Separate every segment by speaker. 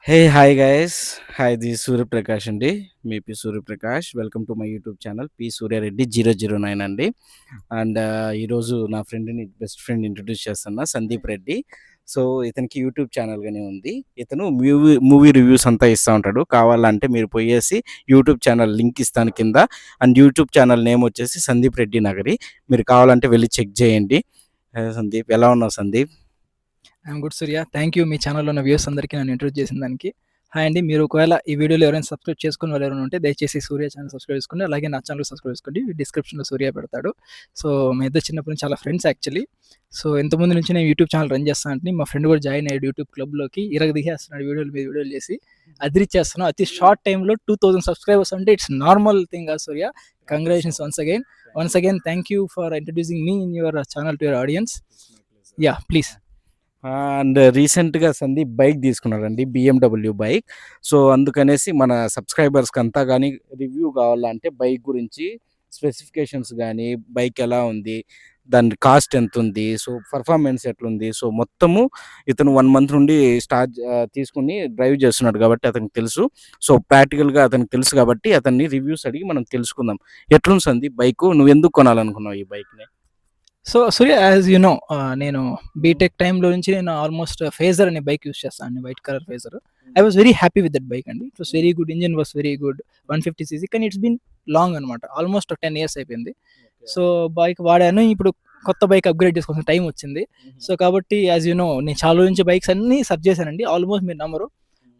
Speaker 1: Hey hi guys. Hi, this Suryaprakash అండి. మీ P Suryaprakash. Welcome to my YouTube channel P Suryareddy 009 అండి. And ఈరోజు నా ఫ్రెండ్ని, బెస్ట్ ఫ్రెండ్ ఇంట్రడ్యూస్ చేస్తున్నా, సందీప్ రెడ్డి. సో ఇతనికి యూట్యూబ్ ఛానల్ గానే ఉంది. ఇతను మూవీ రివ్యూస్ అంతా ఇస్తూ ఉంటాడు. కావాలంటే మీరు పోయేసి యూట్యూబ్ ఛానల్ లింక్ ఇస్తాను కింద. అండ్ యూట్యూబ్ ఛానల్ నేమ్ వచ్చేసి సందీప్ రెడ్డి నగరి. మీరు కావాలంటే వెళ్ళి చెక్ చేయండి. సందీప్, ఎలా ఉన్నావు Sandeep?
Speaker 2: I'm good Surya. Thank you మీ ఛానల్లో ఉన్న వ్యూస్ అందరికీ నన్ను ఇంట్రొడ్యూస్ చేసిన దానికి. హాయ్ అండి. మీరు ఒకవేళ ఈ వీడియోలో ఎవరైనా సబ్స్క్రైబ్ చేసుకుని వాళ్ళు ఎవరైనా ఉంటే దయచేసి సూర్య ఛానల్ సబ్స్క్రైబ్ చేసుకోండి. అలాగే నా ఛానల్ సబ్స్క్రైబ్ చేసుకోండి. డిస్క్రిప్షన్లో సూర్య పెడతాడు. సో మీ ఇద్దరు చిన్నప్పటి నుంచి చాలా ఫ్రెండ్స్ యాక్చువల్లీ. సో ఇంతకుముందు నుంచి నేను యూట్యూబ్ ఛానల్ రన్ చేస్తాను అంటే మా ఫ్రెండ్ కూడా జాయిన్ అయ్యాడు యూట్యూబ్ క్లబ్లోకి. తీసేస్తున్నాడు వీడియోలు మీద వీడియోలు చేసి అదిరిచ్చేస్తున్నాం. అతి షార్ట్ టైంలో 2000 సబ్స్క్రైబర్స్ అంటే ఇట్స్ నార్మల్ థింగ్ కాదు Surya. Congratulations once again thank you for introducing me in your channel to your audience. Yeah please.
Speaker 1: And రీసెంట్గా సందీప్ బైక్ తీసుకున్నాడండి, బిఎండబ్ల్యూ బైక్. సో అందుకనేసి మన సబ్స్క్రైబర్స్కి అంతా కానీ రివ్యూ కావాలంటే బైక్ గురించి స్పెసిఫికేషన్స్ కానీ, బైక్ ఎలా ఉంది, దాని కాస్ట్ ఎంత ఉంది, సో పర్ఫార్మెన్స్ ఎట్లుంది, సో మొత్తము ఇతను 1 మంత్ నుండి తీసుకుని డ్రైవ్ చేస్తున్నాడు కాబట్టి అతనికి తెలుసు. సో ప్రాక్టికల్గా అతనికి తెలుసు కాబట్టి అతన్ని రివ్యూస్ అడిగి మనం తెలుసుకుందాం. ఎట్లుంది సందీప్ బైక్? నువ్వు ఎందుకు కొనాలనుకున్నావు ఈ బైక్ని?
Speaker 2: So Surya, as you know, నేను బీటెక్ టైంలో నుంచి నేను ఆల్మోస్ట్ ఫేజర్ అనే బైక్ యూస్ చేస్తాను, white colour Fazer. I was very happy with that bike అండి. It was very good, engine was very good, 150cc. కానీ ఇట్స్ బీన్ లాంగ్ అనమాట, almost 10 years అయిపోయింది. సో బైక్ వాడాను. ఇప్పుడు కొత్త బైక్ అప్గ్రేడ్ చేసుకోవాల్సిన టైం వచ్చింది. సో కాబట్టి యాజ్ యూ నో, నేను చాలా నుంచి బైక్స్ అన్ని సెర్చ్ చేశానండి. ఆల్మోస్ట్ మీరు నమ్మరు,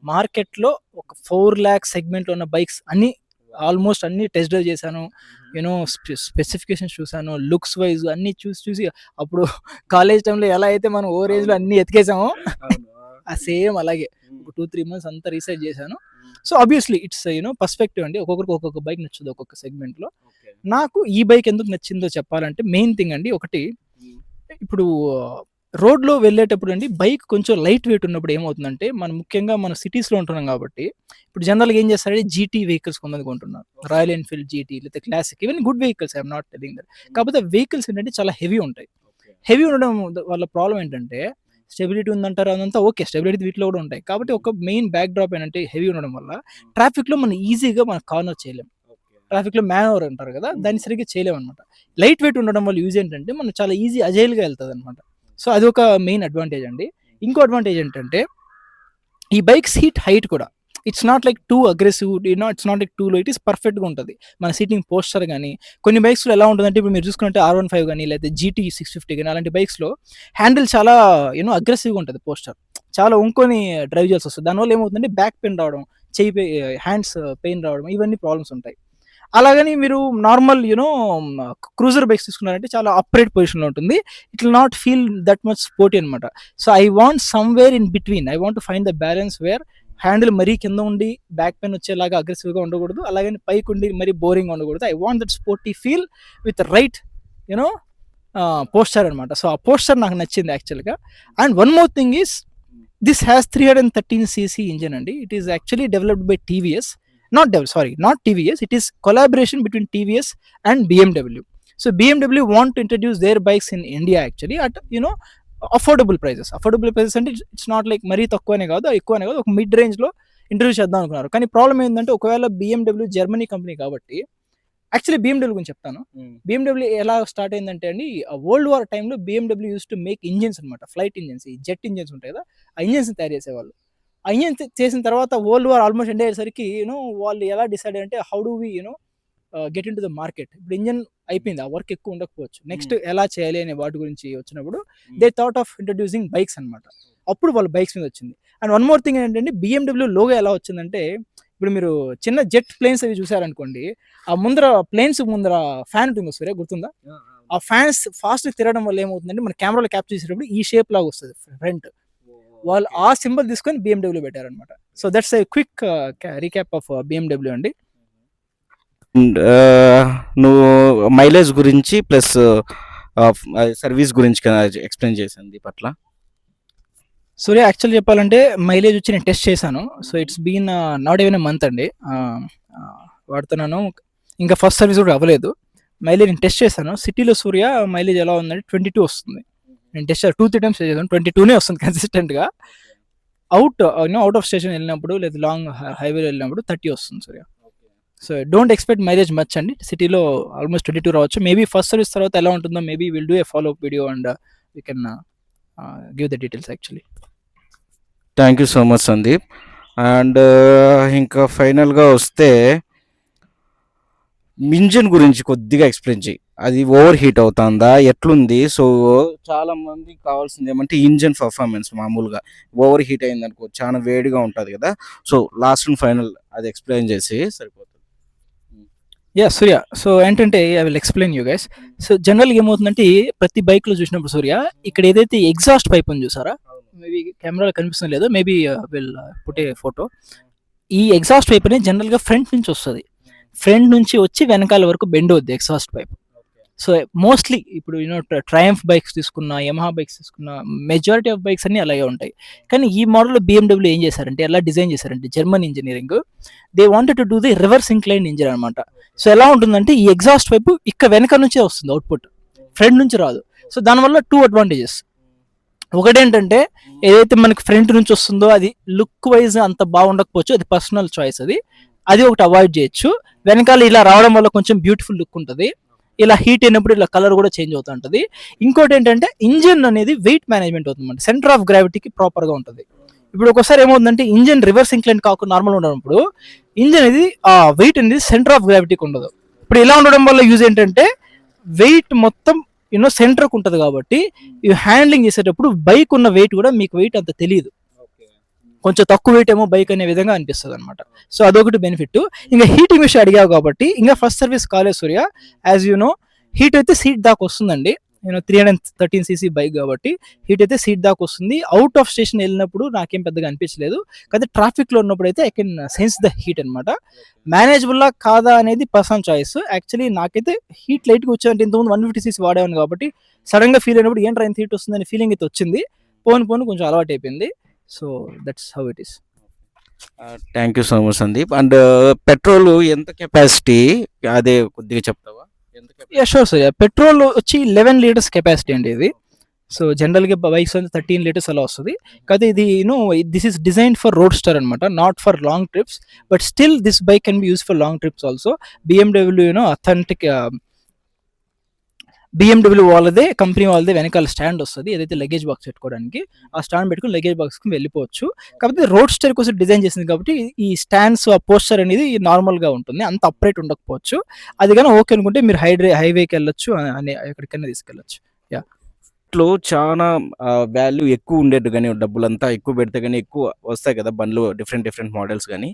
Speaker 2: మార్కెట్లో ఒక 4 lakh సెగ్మెంట్లో ఉన్న బైక్స్ అన్ని ఆల్మోస్ట్ అన్ని టెస్ట్ డ్రైవ్ చేశాను. యూనో స్పెసిఫికేషన్స్ చూసాను, లుక్స్ వైజ్ అన్ని చూసి అప్పుడు కాలేజ్ టైంలో ఎలా అయితే మనం ఓ రేంజ్లో అన్ని ఎతికేసామో ఆ సేమ్ అలాగే ఒక 2-3 months అంతా రీసెర్చ్ చేశాను. సో ఆబ్వియస్లీ ఇట్స్ పర్స్పెక్టివ్ అండి. ఒక్కొక్కరికి ఒక్కొక్క బైక్ నచ్చుతుంది ఒక్కొక్క సెగ్మెంట్లో. నాకు ఈ బైక్ ఎందుకు నచ్చిందో చెప్పాలంటే మెయిన్ థింగ్ అండి ఒకటి, ఇప్పుడు రోడ్లో వెళ్ళేటప్పుడు అండి బైక్ కొంచెం లైట్ వెయిట్ ఉన్నప్పుడు ఏమవుతుందంటే, మనం ముఖ్యంగా మన సిటీస్లో ఉంటున్నాం కాబట్టి ఇప్పుడు జనరల్గా ఏం చేస్తారంటే జీటీ వెహికల్స్ కొంతమంది కొంటున్నారు, రాయల్ ఎన్ఫీల్డ్ జీటీ లేదా classic, even good vehicles, I'm not telling that. కాకపోతే వెహికల్స్ ఏంటంటే చాలా హెవీ ఉంటాయి. హెవీ ఉండడం వల్ల ప్రాబ్లం ఏంటంటే, స్టెబిలిటీ ఉందంటారు అదంతా ఓకే, స్టెబిలిటీ వీటిలో కూడా ఉంటాయి. కాబట్టి ఒక మెయిన్ బ్యాక్ డ్రాప్ ఏంటంటే హెవీ ఉండడం వల్ల ట్రాఫిక్లో మనం ఈజీగా మనం కార్నర్ చేయలేం. ట్రాఫిక్లో మ్యానోవర్ అంటారు కదా, దాన్ని సరిగ్గా చేయలేము అనమాట. లైట్ వెయిట్ ఉండడం వల్ల యూజ్ ఏంటంటే మనం చాలా ఈజీ అజైల్గా వెళ్తుంది అనమాట. సో అది ఒక మెయిన్ అడ్వాంటేజ్ అండి. ఇంకో అడ్వాంటేజ్ ఏంటంటే, ఈ బైక్స్ హీట్ హైట్ కూడా it's not like two aggressive, it's not like two లో, ఇట్ ఈస్ పర్ఫెక్ట్గా ఉంటుంది. మన సీటింగ్ పోస్చర్ కానీ కొన్ని బైక్స్లో ఎలా ఉంటుందంటే, ఇప్పుడు మీరు చూసుకుంటే R15 కానీ లేదా GT 650 కానీ అలాంటి బైక్స్లో హ్యాండిల్ చాలా అగ్రెసివ్గా ఉంటుంది, పోస్చర్ చాలా వంకొని డ్రైవ్ చేయాల్సి వస్తుంది. దానివల్ల ఏమవుతుందంటే బ్యాక్ పెయిన్ రావడం, హ్యాండ్స్ పెయిన్ రావడం, ఇవన్నీ ప్రాబ్లమ్స్ ఉంటాయి. అలాగని మీరు నార్మల్ క్రూజర్ బైక్స్ తీసుకున్నారంటే చాలా అప్రైట్ పొజిషన్లో ఉంటుంది. It will not feel that much sporty అనమాట. So I want somewhere in between, I want to find the balance where handle మరీ కింద ఉండి బ్యాక్ పెయిన్ వచ్చేలాగా అగ్రెసివ్గా ఉండకూడదు, అలాగని పైకి ఉండి మరీ బోరింగ్ ఉండకూడదు. I want that sporty feel with right posture అనమాట. సో ఆ పోస్చర్ నాకు నచ్చింది యాక్చువల్గా. And one more thing is, this has 313cc engine అండి. It is actually developed by TVS. Not TVS, it is collaboration between TVS and BMW. So BMW want to introduce their bikes in India actually at affordable prices అంటే it's not like మరీ తక్కువనే కాదు ఎక్కువనే కాదు, ఒక mid range లో introduce చేద్దాం అనుకున్నారు. కానీ ప్రాబ్లం ఏంటంటే, ఒకవేళ BMW జర్మనీ కంపెనీ కాబట్టి, యాక్చువల్లీ BMW గురించి చెప్తాను. BMW ఎలా స్టార్ట్ అయిందంటే అండి, వరల్డ్ వార్ టైంలో BMW use to make engines అనమాట, ఫ్లైట్ ఇంజిన్స్, ఈ జెట్ ఇంజిన్స్ ఉంటాయి కదా, ఆ ఇంజిన్స్ తయారు చేసేవాళ్ళు. ఆ ఇంజిన్ చేసిన తర్వాత వరల్డ్ వార్ ఆల్మోస్ట్ ఎండ్ అయ్యేసరికి వాళ్ళు ఎలా డిసైడ్ అంటే, how do we get into the market. ఇప్పుడు ఇంజిన్ అయిపోయింది, ఆ వర్క్ ఎక్కువ ఉండకపోవచ్చు, నెక్స్ట్ ఎలా చేయాలి అనే వాటి గురించి వచ్చినప్పుడు they thought of introducing bikes అనమాట. అప్పుడు వాళ్ళు బైక్స్ మీద వచ్చింది. అండ్ వన్ మోర్ థింగ్ ఏంటంటే, BMW లోగో ఎలా వచ్చిందంటే, ఇప్పుడు మీరు చిన్న జెట్ ప్లేన్స్ అవి చూసారనుకోండి, ఆ ప్లేన్స్ ముందర ఫ్యాన్ ఉంటుంది సరే, గుర్తుందా? ఆ ఫ్యాన్స్ ఫాస్ట్ తిరగడం వల్ల ఏమవుతుందంటే, మన కెమెరాలో క్యాప్చర్ చేసేటప్పుడు ఈ షేప్ లాగా వస్తుంది ఫ్రంట్. వాళ్ళు ఆ సింబల్ తీసుకొని BMW పెట్టారనమాట. So that's a quick recap of BMW అండి.
Speaker 1: నువ్వు మైలేజ్ గురించి ప్లస్ సర్వీస్ గురించి ఎక్స్ప్లెయిన్ చేసింది పట్ల.
Speaker 2: సూర్య, యాక్చువల్ చెప్పాలంటే మైలేజ్ వచ్చి నేను టెస్ట్ చేశాను. So it's been not even a month అండి వాడుతున్నాను. ఇంకా ఫస్ట్ సర్వీస్ కూడా అవ్వలేదు. మైలేజ్ నేను టెస్ట్ చేశాను సిటీలో. సూర్య మైలేజ్ ఎలా ఉందంటే 22 వస్తుంది. నేను టెస్ట్ 2-3 times చేశాను, 22నే వస్తుంది కన్సిస్టెంట్గా. అవుట్ ఆఫ్ స్టేషన్ వెళ్ళినప్పుడు లేదా లాంగ్ హైవేలో వెళ్ళినప్పుడు 30 వస్తుంది సూర్య. So don't expect mileage much అండి. సిటీలో ఆల్మోస్ట్ 22 రావచ్చు. మేబీ ఫస్ట్ సర్వీస్ తర్వాత ఎలా ఉంటుందో maybe will do a follow up video and we can give the details actually.
Speaker 1: Thank you so much Sandeep. And ఇంకా ఫైనల్గా వస్తే ఇంజిన్ గురించి కొద్దిగా ఎక్స్ప్లెయిన్ చేయి. అది ఓవర్ హీట్ అవుతుందా, ఎట్లుంది? సో చాలా మంది కావాల్సింది ఏమంటే ఇంజిన్ పర్ఫార్మెన్స్. మామూలుగా ఓవర్ హీట్ అయింది అనుకో, చాలా వేడిగా ఉంటుంది కదా. సో లాస్ట్ అండ్ ఫైనల్ అది ఎక్స్ప్లెయిన్ చేసి సరిపోతుంది.
Speaker 2: యా సూర్య, సో ఏంటంటే I will explain you guys. So జనరల్గా ఏమవుతుందంటే ప్రతి బైక్లో చూసినప్పుడు సూర్య, ఇక్కడ ఏదైతే ఎగ్జాస్ట్ పైప్ ఉంది చూసారా, మేబీ కెమెరాలో కనిపిస్తుంది లేదు, maybe will put a photo. ఈ ఎగ్జాస్ట్ పైప్ అనేది జనరల్గా ఫ్రంట్ నుంచి వస్తుంది. ఫ్రంట్ నుంచి వచ్చి వెనకాల వరకు బెండ్ అవుద్ది ఎగ్జాస్ట్ పైప్. సో మోస్ట్లీ ఇప్పుడు ట్రయంఫ్ బైక్స్ తీసుకున్న, యమహా బైక్స్ తీసుకున్న, మెజారిటీ ఆఫ్ బైక్స్ అన్ని అలాగే ఉంటాయి. కానీ ఈ మోడల్లో BMW ఏం చేశారంటే, ఎలా డిజైన్ చేశారంటే, German engineering, they wanted to do the reverse incline engine అనమాట. సో ఎలా ఉంటుందంటే ఈ ఎగ్జాస్ట్ వైపు ఇక్కడ వెనక నుంచే వస్తుంది అవుట్పుట్, ఫ్రంట్ నుంచి రాదు. సో దానివల్ల 2 అడ్వాంటేజెస్. ఒకటేంటంటే ఏదైతే మనకి ఫ్రంట్ నుంచి వస్తుందో అది లుక్ వైజ్ అంత బాగుండకపోవచ్చు, అది పర్సనల్ చాయిస్. అది ఒకటి అవాయిడ్ చేయొచ్చు. వెనకాల ఇలా రావడం వల్ల కొంచెం బ్యూటిఫుల్ లుక్ ఉంటుంది. ఇలా హీట్ అయినప్పుడు ఇలా కలర్ కూడా చేంజ్ అవుతూ ఉంటుంది. ఇంకోటి ఏంటంటే ఇంజిన్ అనేది వెయిట్ మేనేజ్మెంట్ అవుతుంది, సెంటర్ ఆఫ్ గ్రావిటీకి ప్రాపర్గా ఉంటుంది. ఇప్పుడు ఒకసారి ఏమవుతుందంటే ఇంజిన్ రివర్స్ ఇంక్లైన్ కాకుండా నార్మల్ ఉన్నప్పుడు ఇంజిన్ అనేది ఆ వెయిట్ అనేది సెంటర్ ఆఫ్ గ్రావిటీకి ఉండదు. ఇప్పుడు ఇలా ఉండడం వల్ల యూజ్ ఏంటంటే వెయిట్ మొత్తం సెంటర్కి ఉంటుంది కాబట్టి ఈ హ్యాండ్లింగ్ చేసేటప్పుడు బైక్ ఉన్న వెయిట్ కూడా మీకు వెయిట్ అంత తెలియదు, కొంచెం తక్కువ వెయిట్ ఏమో బైక్ అనే విధంగా అనిపిస్తుంది అనమాట. సో అదొకటి బెనిఫిట్. ఇంకా హీటింగ్ విషయం అడిగావు కాబట్టి ఇంకా ఫస్ట్ సర్వీస్ కాలేదు సూర్య. యాజ్ యూ నో హీట్ అయితే సీట్ దాకా వస్తుందండి. 313cc బైక్ కాబట్టి హీట్ అయితే సీట్ దాకా వస్తుంది. అవుట్ ఆఫ్ స్టేషన్ వెళ్ళినప్పుడు నాకేం పెద్దగా అనిపించలేదు, కానీ ట్రాఫిక్ లో ఉన్నప్పుడు అయితే I can sense the heat అనమాట. మేనేజబుల్ కాదా అనేది పర్సనల్ చాయిస్. యాక్చువల్లీ నాకైతే హీట్ లైట్ గా వచ్చాయంటే ఇంతకుముందు 150cc వాడేవాను కాబట్టి సడన్ గా ఫీల్ అయినప్పుడు ఏంట్రా ఇంత హీట్ వస్తుందని ఫీలింగ్ అయితే వచ్చింది. పోను కొంచెం అలవాటు అయిపోయింది. So that's how it is.
Speaker 1: Thank you so much Sandeep. And petrol ఎంత కెపాసిటీ అదే కొద్దిగా చెప్తావా?
Speaker 2: Sure sir. పెట్రోల్ వచ్చి 11 లీటర్స్ కెపాసిటీ అండి ఇది. సో జనరల్గా బైక్స్ అంటే 13 లీటర్స్ అలా వస్తుంది. కాకపోతే ఇది this is design for roadster అనమాట, not for long trips. But still this bike can be use for long trips also. BMW authentic BMW వాళ్ళదే, కంపెనీ వాళ్ళదే వెనకాల స్టాండ్ వస్తుంది, ఏదైతే లగేజ్ బాక్స్ పెట్టుకోవడానికి. ఆ స్టాండ్ పెట్టుకుని లగేజ్ బాక్స్కి వెళ్ళిపోవచ్చు. కాకపోతే రోడ్ స్టార్ కోసం డిజైన్ చేసింది కాబట్టి ఈ స్టాండ్స్, ఆ పోస్టర్ అనేది నార్మల్గా ఉంటుంది, అంత అప్రైట్ ఉండకపోవచ్చు. అది కానీ ఓకే అనుకుంటే మీరు హైవేకి వెళ్ళొచ్చు, అని ఎక్కడికైనా తీసుకెళ్ళచ్చు. యా,
Speaker 1: లో చాలా వాల్యూ ఎక్కువ ఉండేట్టు కానీ, డబ్బులంతా ఎక్కువ పెడితే కానీ ఎక్కువ వస్తాయి కదా బండ్లు, డిఫరెంట్ మోడల్స్ కానీ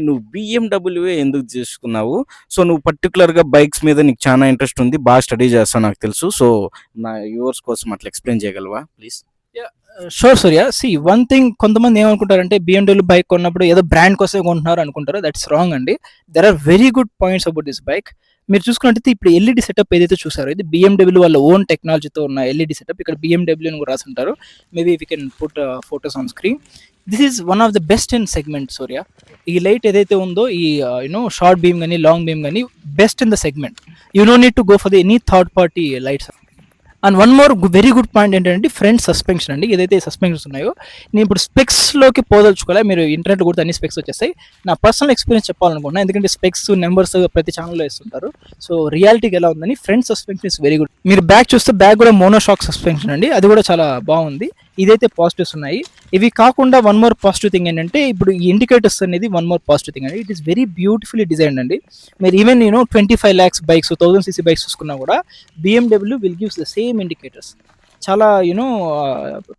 Speaker 1: నువ్వు BMW ఎందుకు తీసుకున్నావు? సో నువ్వు పర్టికులర్గా బైక్స్ మీద నీకు చాలా ఇంట్రెస్ట్ ఉంది, బాగా స్టడీ చేస్తావు నాకు తెలుసు. సో నా వ్యూవర్స్ కోసం అట్లా ఎక్స్ప్లెయిన్ చేయగలవా please?
Speaker 2: Sure Surya. See one thing, కొంతమంది ఏమనుకుంటారంటే BMW బైక్ కొన్నప్పుడు ఏదో బ్రాండ్ కోసం కొంటున్నారు అనుకుంటారు. దట్స్ రాంగ్ అండి. There are very good points about this bike. మీరు చూసుకున్నట్టయితే ఇప్పుడు LED సెటప్ ఏదైతే చూసారో ఇది BMW వాళ్ళ ఓన్ టెక్నాలజీతో ఉన్న LED సెటప్. ఇక్కడ BMW అని కూడా రాసి ఉంటారు. Maybe we can put photos on screen. This is one of the best in segment Surya. ఈ లైట్ ఏదైతే ఉందో, ఈ షార్ట్ బీమ్ కానీ లాంగ్ బీమ్ కానీ best in the segment. You no need to go for the any third party lights. And one more very good point ఏంటంటే front suspension అండి. ఏదైతే suspensions ఉన్నాయో, నేను ఇప్పుడు స్పెక్స్లోకి పోదలుచుకోలే, మీరు ఇంటర్నెట్ కూడా అన్ని స్పెక్స్ వచ్చేస్తాయి. నా పర్సనల్ ఎక్స్పీరియన్స్ చెప్పాలనుకుంటున్నా, ఎందుకంటే స్పెక్స్ నెంబర్స్ ప్రతి ఛానల్లో వేస్తుంటారు. సో రియాలిటీకి ఎలా ఉందని, front suspension is very good. మీరు బ్యాక్ చూస్తే బ్యాక్ కూడా మోనోషాక్ సస్పెన్షన్ అండి, అది కూడా చాలా బాగుంది. ఇదైతే పాజిటివ్స్ ఉన్నాయి. ఇవి కాకుండా వన్ మోర్ పాజిటివ్ థింగ్ ఏంటంటే ఇప్పుడు ఈ ఇండికేటర్స్ అనేది వన్ మోర్ పాజిటివ్ థింగ్ అండి. It is very beautifully designed అండి. మీరు even 25 lakhs bikes, 1000cc bikes చూసుకున్నా కూడా BMW will gives the same indicators. చాలా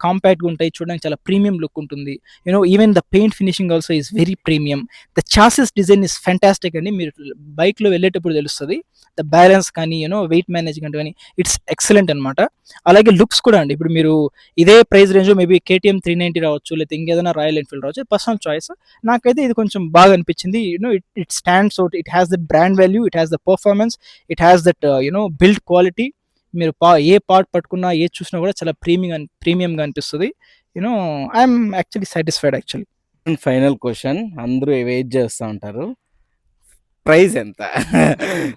Speaker 2: కాంపాక్ట్గా ఉంటాయి, చూడడానికి చాలా ప్రీమియం లుక్ ఉంటుంది. Even the paint finishing also is very premium. The chassis design is fantastic అండి. మీరు బైక్లో వెళ్ళేటప్పుడు తెలుస్తుంది. ద బ్యాలెన్స్ కానీ వెయిట్ మేనేజ్మెంట్ కానీ ఇట్స్ ఎక్సలెంట్ అనమాట. అలాగే లుక్స్ కూడా అండి. ఇప్పుడు మీరు ఇదే ప్రైస్ రేంజ్ మేబీ KTM 390 రావచ్చు, లేకపోతే ఇంకేదైనా రాయల్ ఎన్ఫీల్డ్ రావచ్చు, పర్సనల్ చాయిస్. నాకైతే ఇది కొంచెం బాగా అనిపించింది. It stands out, it has the brand value, it has the performance, it has that build quality. మీరు ఏ పార్ట్ పట్టుకున్నా, ఏది చూసినా కూడా చాలా ప్రీమియంగా అనిపిస్తుంది. I'm actually satisfied actually.
Speaker 1: Final question, అందరూ వెయిట్ చేస్తూ ఉంటారు. ప్రైస్ ఎంత?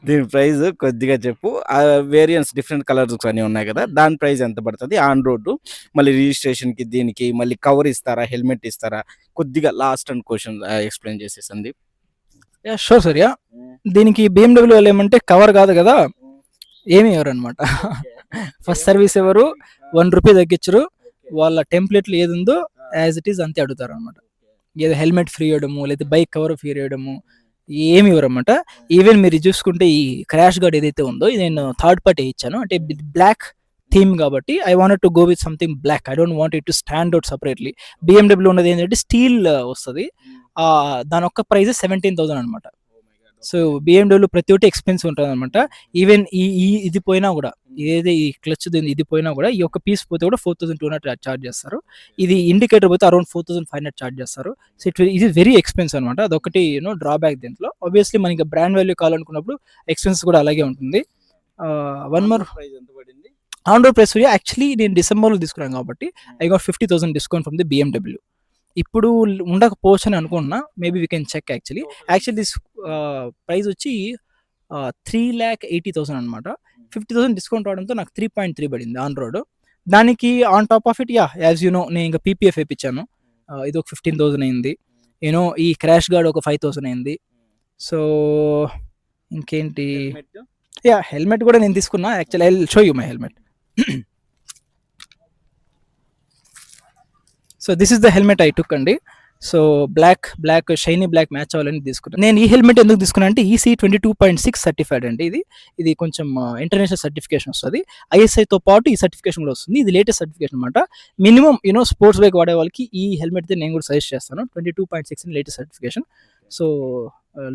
Speaker 1: దీని ప్రైస్ కొద్దిగా చెప్పు. వేరియంట్స్ డిఫరెంట్ కలర్స్ అని ఉన్నాయి కదా! దాని ప్రైస్ ఎంత పడతది? ఆన్ రోడ్ మళ్ళీ రిజిస్ట్రేషన్‌కి దీనికి మళ్ళీ కవర్ ఇస్తారా? హెల్మెట్ ఇస్తారా? కొద్దిగా లాస్ట్ అండ్ క్వెషన్ ఎక్స్‌ప్లెయిన్ చేసేయి సందీప్.
Speaker 2: యాహ్! షూర్ సూర్య. దీనికి BMW వాళ్ళు ఏమంటే కవర్ కాదు కదా! ఏమి ఇవ్వరనమాట. ఫస్ట్ సర్వీస్ ఎవరు, ₹1 తగ్గించరు. వాళ్ళ టెంప్లెట్‌లో ఏదుందో యాజ్ ఇట్ ఈజ్ అంతే అడుగుతారనమాట. ఏదో హెల్మెట్ ఫ్రీ ఇవ్వడము, లేదా బైక్ కవర్ ఫ్రీ ఇవ్వడము ఏమి ఇవ్వరనమాట. ఈవెన్ మీరు చూసుకుంటే ఈ క్రాష్ గార్డ్ ఏదైతే ఉందో ఇది నేను థర్డ్ పార్టీ ఇచ్చాను. అంటే బ్లాక్ థీమ్ కాబట్టి I wanted to go with something black. I don't want it to stand out separately. BMW ఉన్నది ఏంటంటే స్టీల్ వస్తది. దాని యొక్క ప్రైస్ 17,000 అనమాట. సో BMW ప్రతి ఒక్కటి ఎక్స్‌పెన్సివ్ ఉంటదనమాట. ఈవెన్ ఇది పోయినా కూడా, ఏదైతే ఈ క్లచ్ ఇది పోయినా కూడా, ఈ ఒక్క పీస్ పోతే కూడా 4,200 చార్జ్ చేస్తారు. ఇది ఇండికేటర్ పోతే అరౌండ్ 4,500 చార్జ్ చేస్తారు. సో ఇది వెరీ ఎక్స్‌పెన్సివ్ అనమాట. అదొకటి డ్రాబ్యాక్ దీంట్లో. ఆబ్వియస్లీ మనకి బ్రాండ్ వాల్యూ కావాలనుకున్నప్పుడు ఎక్స్‌పెన్స్ కూడా అలాగే ఉంటుంది. వన్ మోర్
Speaker 1: ప్రైస్ ఎంత పడింది?
Speaker 2: ఆన్ రోడ్ ప్రైస్ యాక్చువల్లీ నేను డిసెంబర్‌లో తీసుకున్నాను కాబట్టి I got 50,000 discount from the BMW. ఇప్పుడు ఉండకపోవచ్చు అని అనుకుంటున్నా. Maybe we can check actually. This price వచ్చి 3,80,000 అనమాట. 50,000 డిస్కౌంట్ రావడంతో నాకు 3.3 పడింది ఆన్ రోడ్. దానికి on top of it as you know నేను ఇంకా PPF వేయించాను. ఇది ఒక 15,000 అయింది. ఈ క్రాష్ గార్డ్ ఒక 5,000 అయింది. సో ఇంకేంటి, హెల్మెట్ కూడా నేను తీసుకున్నా. Actually I will show you my helmet. So this is the helmet I took అండి. So black shiny black match అవ్వాలని తీసుకున్నాను. నేను ఈ హెల్మెట్ ఎందుకు తీసుకున్నా అంటే EC 22.6 సర్టిఫైడ్ అండి. ఇది కొంచెం ఇంటర్నేషనల్ సర్టిఫికేషన్ వస్తుంది. ISIతో పాటు ఈ సర్టిఫికేషన్ కూడా వస్తుంది. ఇది లేటెస్ట్ సర్టిఫికేషన్ అనమాట. మినిమం స్పోర్ట్స్ బైక్ వాడే వాళ్ళకి ఈ హెల్మెట్ నేను కూడా సజెస్ట్ చేస్తాను. 22.6 లేటెస్ట్ సర్టిఫికేషన్. సో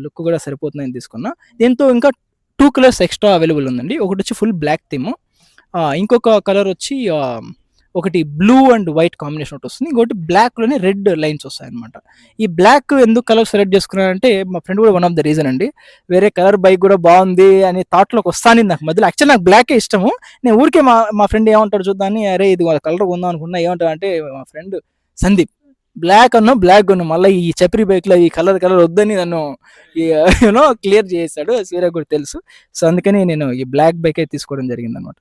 Speaker 2: లుక్ కూడా సరిపోతుందని తీసుకున్నా. దీంతో ఇంకా 2 కలర్స్ ఎక్స్ట్రా అవైలబుల్ ఉందండి. ఒకటి వచ్చి ఫుల్ బ్లాక్ థీమ్, ఇంకొక కలర్ వచ్చి ఒకటి బ్లూ అండ్ వైట్ కాంబినేషన్ ఒకటి వస్తుంది. ఇంకోటి బ్లాక్లోనే రెడ్ లైన్స్ వస్తాయి అనమాట. ఈ బ్లాక్ ఎందుకు కలర్ సెలెక్ట్ చేసుకున్నానంటే మా ఫ్రెండ్ కూడా వన్ ఆఫ్ ద రీజన్ అండి. వేరే కలర్ బైక్ కూడా బాగుంది అని థాట్లోకి వస్తాను నాకు మధ్యలో. యాక్చువల్ నాకు బ్లాకే ఇష్టము. నేను ఊరికే మా ఫ్రెండ్ ఏమంటాడు చూద్దాన్ని, అరే ఇది కలర్ కొందాం అనుకున్నా. ఏమంటాడు అంటే మా ఫ్రెండ్ సందీప్ బ్లాక్ కొను, మళ్ళీ ఈ చప్రి బైక్లో ఈ కలర్ వద్దని నన్ను క్లియర్ చేశాడు. సీరియా కూడా తెలుసు. సో అందుకని నేను ఈ బ్లాక్ బైక్ అయితే తీసుకోవడం జరిగింది అనమాట.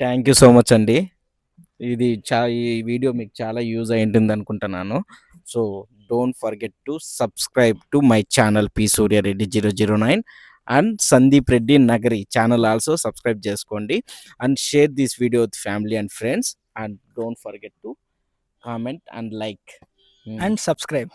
Speaker 1: థ్యాంక్ యూ సో మచ్ అండి. ఈ వీడియో మీకు చాలా యూజ్ అయి ఉంటుంది అనుకుంటున్నాను. So don't forget to subscribe to my channel P Suryareddy 009 and Sandeep Reddy Nagari channel also subscribe చేసుకోండి and share this video with family and friends and don't forget to comment and like
Speaker 2: and subscribe.